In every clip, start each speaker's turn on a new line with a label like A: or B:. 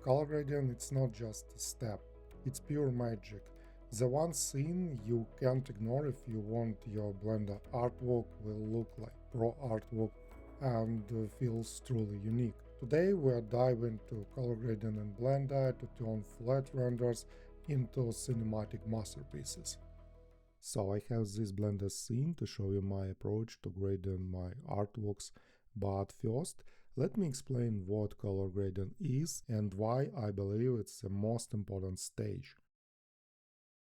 A: Color grading, it's not just a step, it's pure magic. The one thing you can't ignore if you want your Blender artwork will look like pro artwork and feels truly unique. Today we're diving into color grading in Blender to turn flat renders into cinematic masterpieces. So I have this Blender scene to show you my approach to grading my artworks, but first let me explain what color grading is and why I believe it's the most important stage.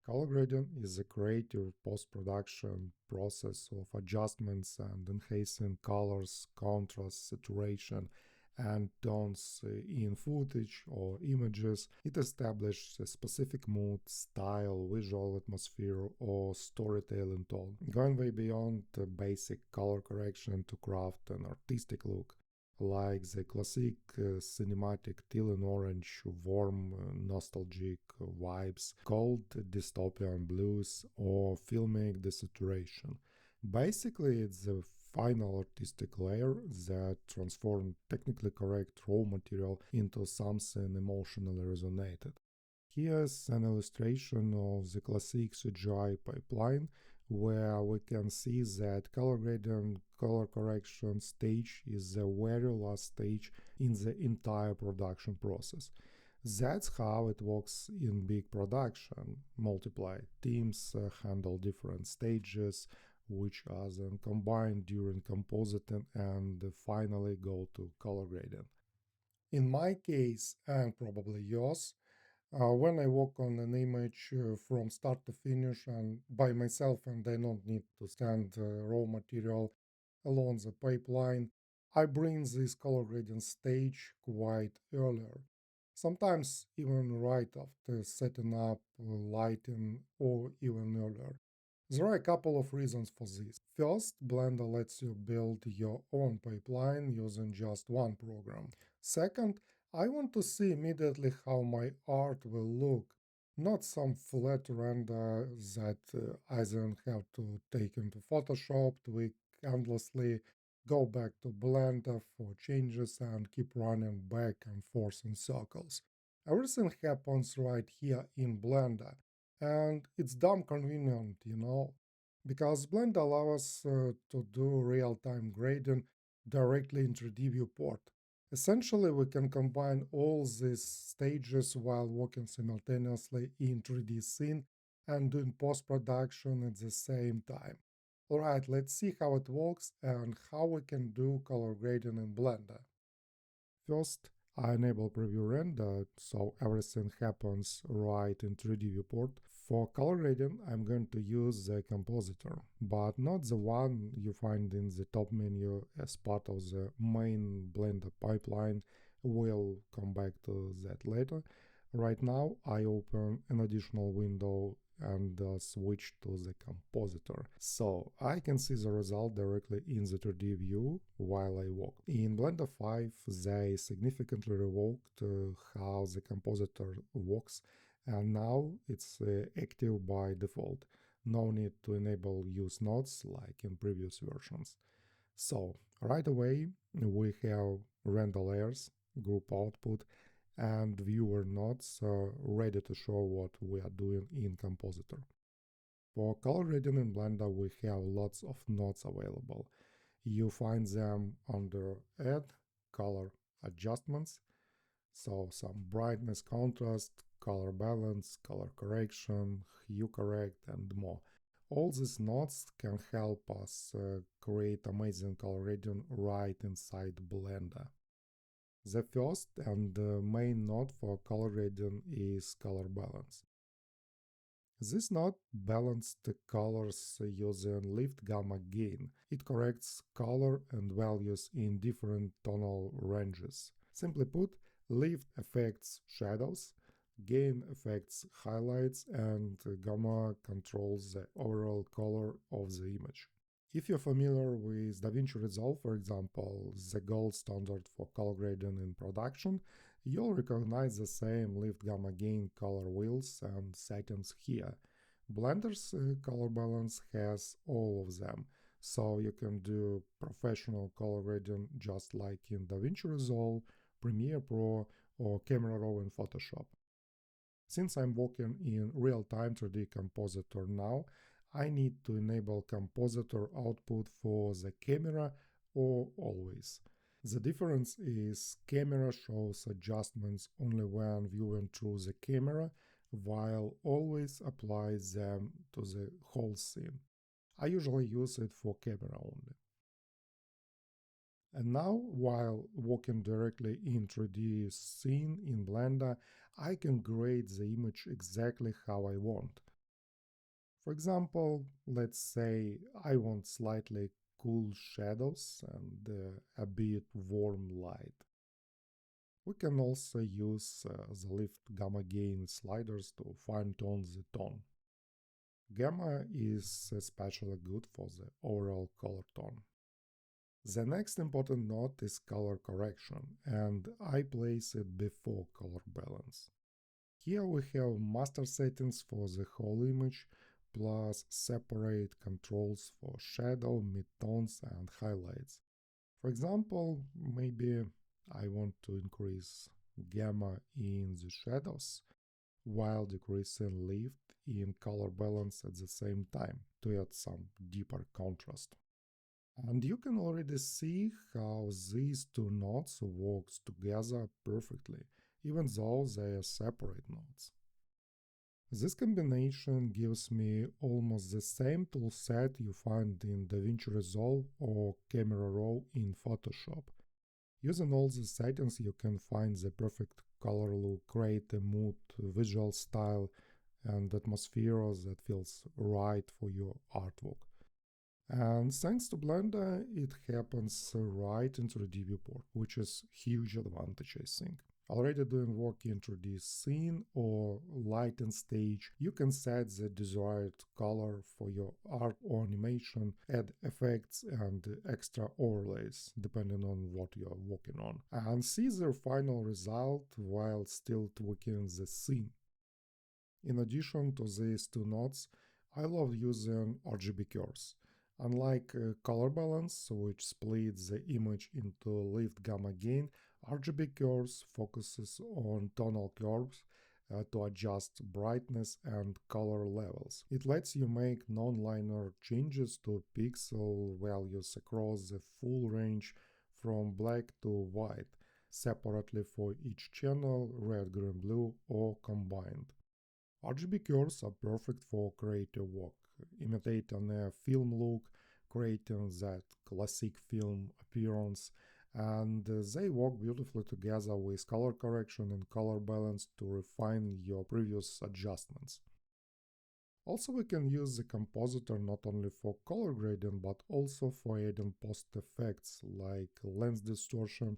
A: Color grading is a creative post-production process of adjustments and enhancing colors, contrast, saturation, and tones in footage or images. It establishes a specific mood, style, visual atmosphere, or storytelling tone, going way beyond the basic color correction to craft an artistic look, like the classic cinematic teal and orange, warm, nostalgic vibes, cold dystopian blues, or filmic desaturation. Basically, it's the final artistic layer that transforms technically correct raw material into something emotionally resonated. Here's an illustration of the classic CGI pipeline where we can see that color grading color correction stage is the very last stage in the entire production process. That's how it works in big production. Multiply teams handle different stages, which are then combined during compositing and finally go to color grading. In my case, and probably yours, when I work on an image from start to finish and by myself and I don't need to send raw material along the pipeline, I bring this color grading stage quite earlier. Sometimes even right after setting up lighting or even earlier. There are a couple of reasons for this. First, Blender lets you build your own pipeline using just one program. Second, I want to see immediately how my art will look, not some flat render that I then have to take into Photoshop, tweak endlessly, go back to Blender for changes and keep running back and forth in circles. Everything happens right here in Blender, and it's damn convenient, because Blender allows us to do real-time grading directly in 3D viewport. Essentially, we can combine all these stages while working simultaneously in 3D scene and doing post-production at the same time. Alright, let's see how it works and how we can do color grading in Blender. First, I enable preview render, so everything happens right in 3D viewport. For color grading, I'm going to use the compositor, but not the one you find in the top menu as part of the main Blender pipeline. We'll come back to that later. Right now, I open an additional window and switch to the compositor. So I can see the result directly in the 2D view while I walk. In Blender 5, they significantly revoked how the compositor works, and now it's active by default. No need to enable use nodes like in previous versions. So right away we have render layers, group output, and viewer nodes ready to show what we are doing in Compositor. For color grading in Blender, we have lots of nodes available. You find them under Add, Color, Adjustments, so some brightness, contrast, color balance, color correction, hue correct, and more. All these nodes can help us create amazing color grading right inside Blender. The first and main node for color grading is color balance. This node balances the colors using lift gamma gain. It corrects color and values in different tonal ranges. Simply put, lift affects shadows, gain affects highlights, and gamma controls the overall color of the image. If you're familiar with DaVinci Resolve, for example, the gold standard for color grading in production, you'll recognize the same lift gamma gain color wheels and settings here. Blender's color balance has all of them, so you can do professional color grading just like in DaVinci Resolve, Premiere Pro, or camera raw in Photoshop. Since I'm working in real-time 3D Compositor now, I need to enable Compositor output for the camera or always. The difference is camera shows adjustments only when viewing through the camera, while always applies them to the whole scene. I usually use it for camera only. And now, while working directly in 3D scene in Blender, I can grade the image exactly how I want. For example, let's say I want slightly cool shadows and a bit warm light. We can also use the lift gamma gain sliders to fine-tune the tone. Gamma is especially good for the overall color tone. The next important node is color correction, and I place it before color balance. Here we have master settings for the whole image, plus separate controls for shadow, midtones, and highlights. For example, maybe I want to increase gamma in the shadows while decreasing lift in color balance at the same time to add some deeper contrast. And you can already see how these two nodes works together perfectly, even though they are separate nodes. This combination gives me almost the same toolset you find in DaVinci Resolve or Camera Raw in Photoshop. Using all these settings, you can find the perfect color look, create a mood, visual style, and atmosphere that feels right for your artwork. And thanks to Blender, it happens right in 3D viewport, which is huge advantage, I think. Already doing work in 3D scene or lighting stage, you can set the desired color for your art or animation, add effects and extra overlays, depending on what you're working on, and see their final result while still tweaking the scene. In addition to these two nodes, I love using RGB curves. Unlike color balance, which splits the image into lift gamma gain, RGB curves focuses on tonal curves to adjust brightness and color levels. It lets you make non-linear changes to pixel values across the full range from black to white, separately for each channel, red, green, blue, or combined. RGB curves are perfect for creative work, imitating a film look, creating that classic film appearance, and they work beautifully together with color correction and color balance to refine your previous adjustments. Also, we can use the compositor not only for color grading but also for adding post effects like lens distortion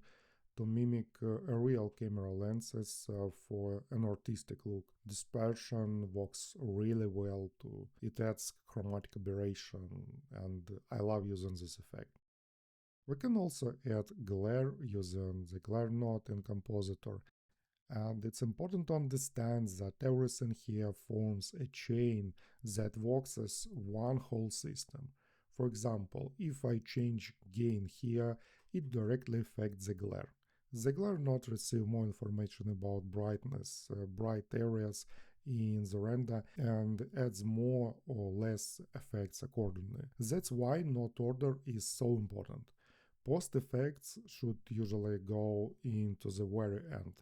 A: to mimic a real camera lenses for an artistic look. Dispersion works really well too. It adds chromatic aberration, and I love using this effect. We can also add glare using the glare node in Compositor, and it's important to understand that everything here forms a chain that works as one whole system. For example, if I change gain here, it directly affects the glare. The glare node receives more information about brightness, bright areas in the render, and adds more or less effects accordingly. That's why node order is so important. Post effects should usually go into the very end,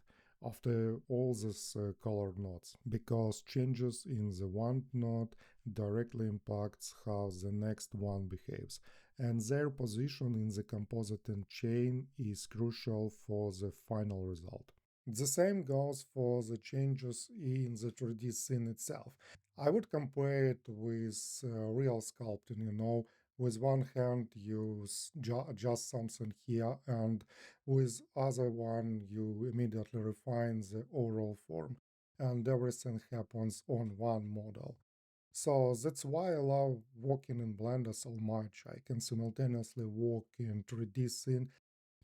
A: after all these color nodes, because changes in the one node directly impacts how the next one behaves, and their position in the compositing chain is crucial for the final result. The same goes for the changes in the 3D scene itself. I would compare it with real sculpting, with one hand you adjust something here, and with other one you immediately refine the overall form, and everything happens on one model. So that's why I love working in Blender so much. I can simultaneously work in 3D scene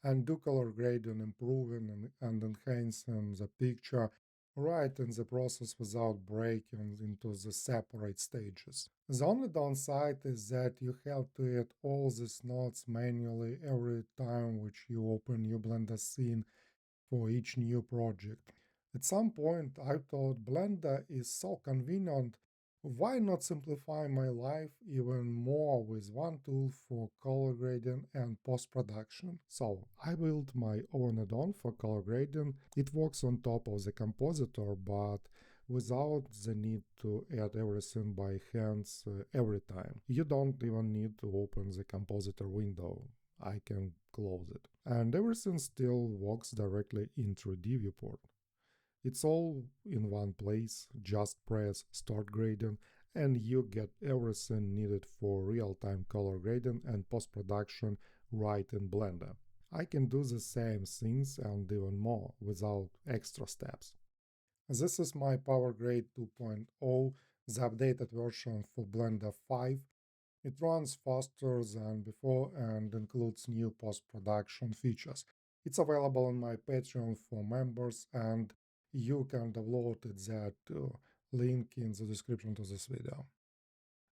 A: and do color grading, improving and enhancing the picture right in the process without breaking into the separate stages. The only downside is that you have to add all these nodes manually every time which you open your Blender scene, for each new project. At some point, I thought Blender is so convenient. Why not simplify my life even more with one tool for color grading and post production? So, I built my own add on for color grading. It works on top of the compositor, but without the need to add everything by hands every time. You don't even need to open the compositor window. I can close it. And everything still works directly in 3D viewport. It's all in one place, just press start grading and you get everything needed for real-time color grading and post-production right in Blender. I can do the same things and even more without extra steps. This is my PowerGrade 2.0, the updated version for Blender 5. It runs faster than before and includes new post-production features. It's available on my Patreon for members and you can download it there too. Link in the description to this video.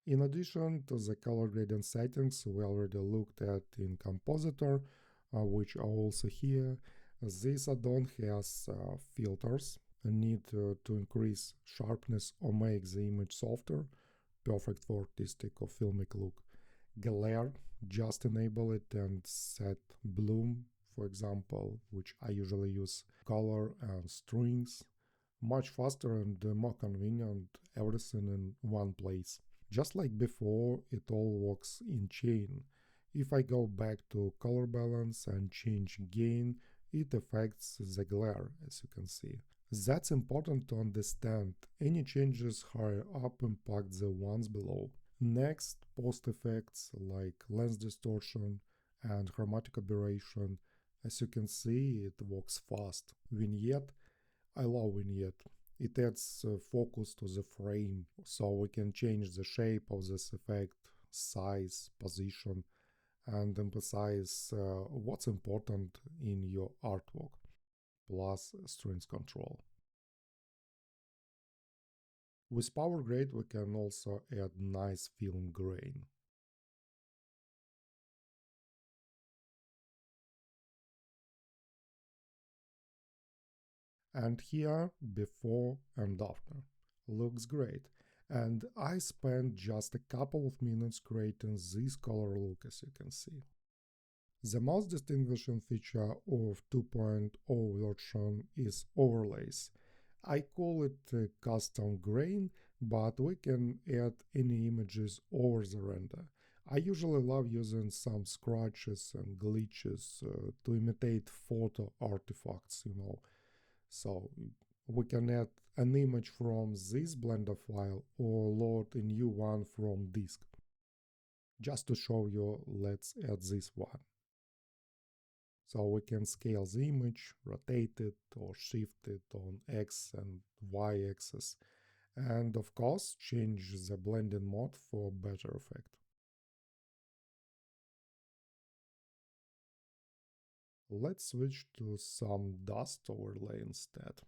A: In addition to the color gradient settings we already looked at in Compositor, which are also here, this add-on has filters, a need to increase sharpness or make the image softer, perfect for artistic or filmic look. Glare, just enable it and set bloom, for example, which I usually use color and strings. Much faster and more convenient, everything in one place. Just like before, it all works in chain. If I go back to color balance and change gain, it affects the glare, as you can see. That's important to understand. Any changes higher up impact the ones below. Next, post effects like lens distortion and chromatic aberration. As you can see, it works fast. Vignette, I love vignette. It adds focus to the frame, so we can change the shape of this effect, size, position, and emphasize what's important in your artwork, plus strings control. With Power Grade we can also add nice film grain. And here, before and after. Looks great. And I spent just a couple of minutes creating this color look, as you can see. The most distinguishing feature of 2.0 version is overlays. I call it custom grain, but we can add any images over the render. I usually love using some scratches and glitches to imitate photo artifacts, So we can add an image from this Blender file or load a new one from disk. Just to show you, let's add this one. So we can scale the image, rotate it or shift it on X and Y axis, and of course change the blending mode for better effect. Let's switch to some dust overlay instead.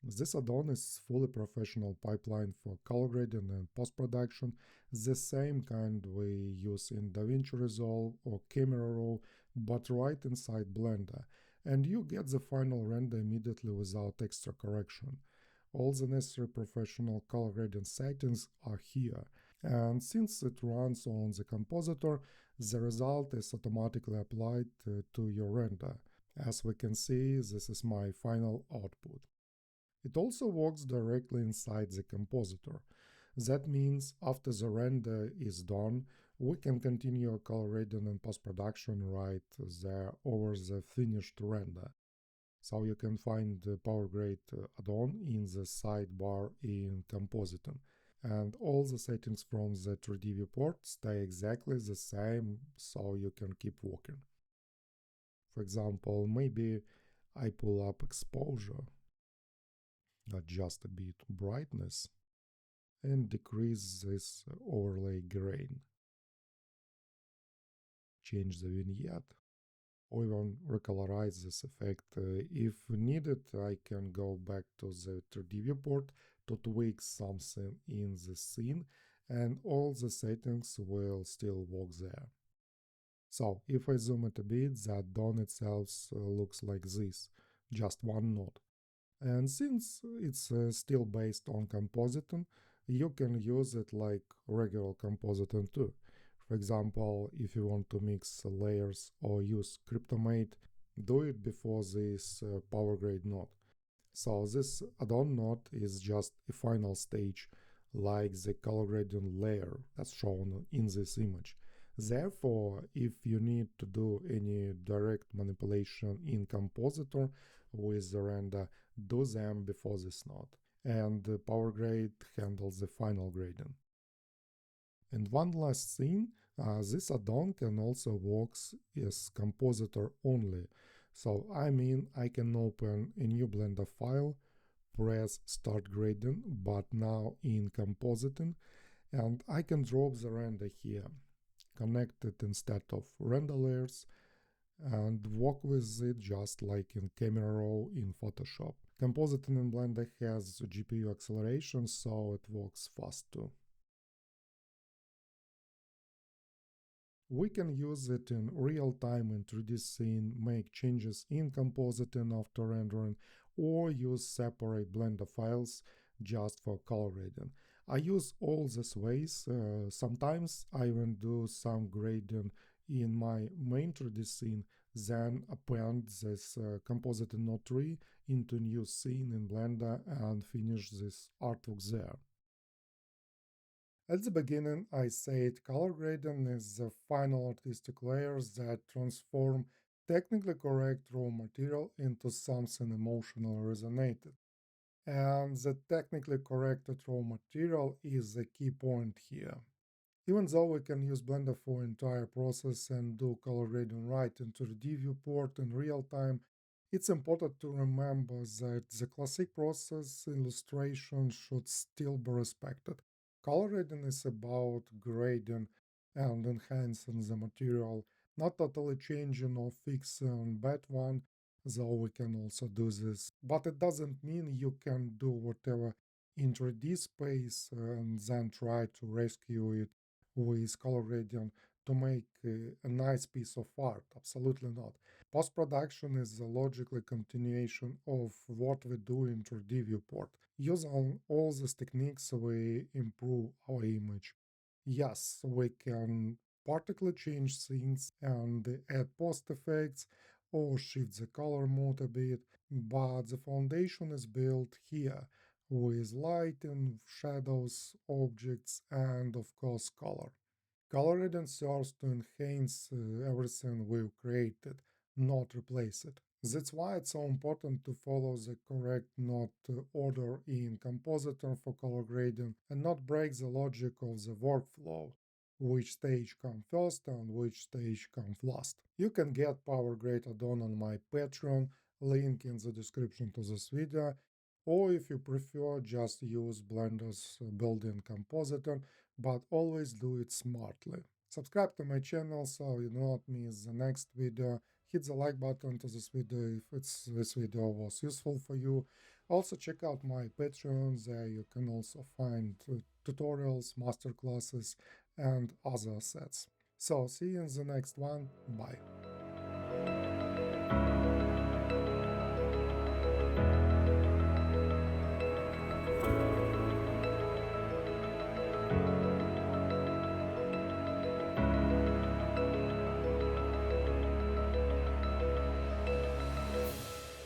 A: This add-on is fully professional pipeline for color grading and post-production, the same kind we use in DaVinci Resolve or Camera Raw, but right inside Blender, and you get the final render immediately without extra correction. All the necessary professional color grading settings are here, and since it runs on the compositor, the result is automatically applied to your render. As we can see, this is my final output. It also works directly inside the compositor. That means after the render is done, we can continue color grading and post-production right there over the finished render. So you can find the PowerGrade add-on in the sidebar in Compositing. And all the settings from the 3D viewport stay exactly the same, so you can keep working. For example, maybe I pull up exposure, adjust a bit brightness, and decrease this overlay grain. Change the vignette, or even recolorize this effect. If needed, I can go back to the 3D viewport to tweak something in the scene, and all the settings will still work there. So if I zoom it a bit, the add-on itself looks like this, just one node. And since it's still based on compositing, you can use it like regular compositing too. For example, if you want to mix layers or use Cryptomate, do it before this power grade node. So this add-on node is just a final stage, like the color gradient layer that's shown in this image. Therefore, if you need to do any direct manipulation in Compositor with the render, do them before this node. And the power grade handles the final grading. And one last thing, this add-on can also work as compositor only. So I mean, I can open a new Blender file, press start grading, but now in compositing, and I can drop the render here, connect it instead of render layers, and work with it just like in camera raw in Photoshop. Compositing in Blender has GPU acceleration, so it works fast too. We can use it in real time in 3D scene, make changes in compositing after rendering, or use separate Blender files just for color grading. I use all these ways. Sometimes I even do some grading in my main 3D scene, then append this compositing node tree into new scene in Blender and finish this artwork there. At the beginning, I said color grading is the final artistic layers that transform technically correct raw material into something emotionally resonated. And the technically corrected raw material is the key point here. Even though we can use Blender for entire process and do color grading right into the viewport in real time, it's important to remember that the classic process illustration should still be respected. Color grading is about grading and enhancing the material, not totally changing or fixing bad one, though we can also do this. But it doesn't mean you can do whatever in 3D space and then try to rescue it with color gradient to make a nice piece of art. Absolutely not. Post production is the logical continuation of what we do in 3D viewport. Using all these techniques, we improve our image. Yes, we can partially change things and add post effects or shift the color mode a bit, but the foundation is built here with lighting, shadows, objects, and of course color. Color grading serves to enhance everything we've created, not replace it. That's why it's so important to follow the correct node order in Compositor for color grading and not break the logic of the workflow, which stage comes first and which stage comes last. You can get Power Grade add-on on my Patreon, link in the description to this video, or if you prefer, just use Blender's built-in compositor, but always do it smartly. Subscribe to my channel so you do not miss the next video. Hit the like button to this video if this video was useful for you. Also check out my Patreon, there you can also find tutorials, masterclasses and other assets. So see you in the next one. Bye.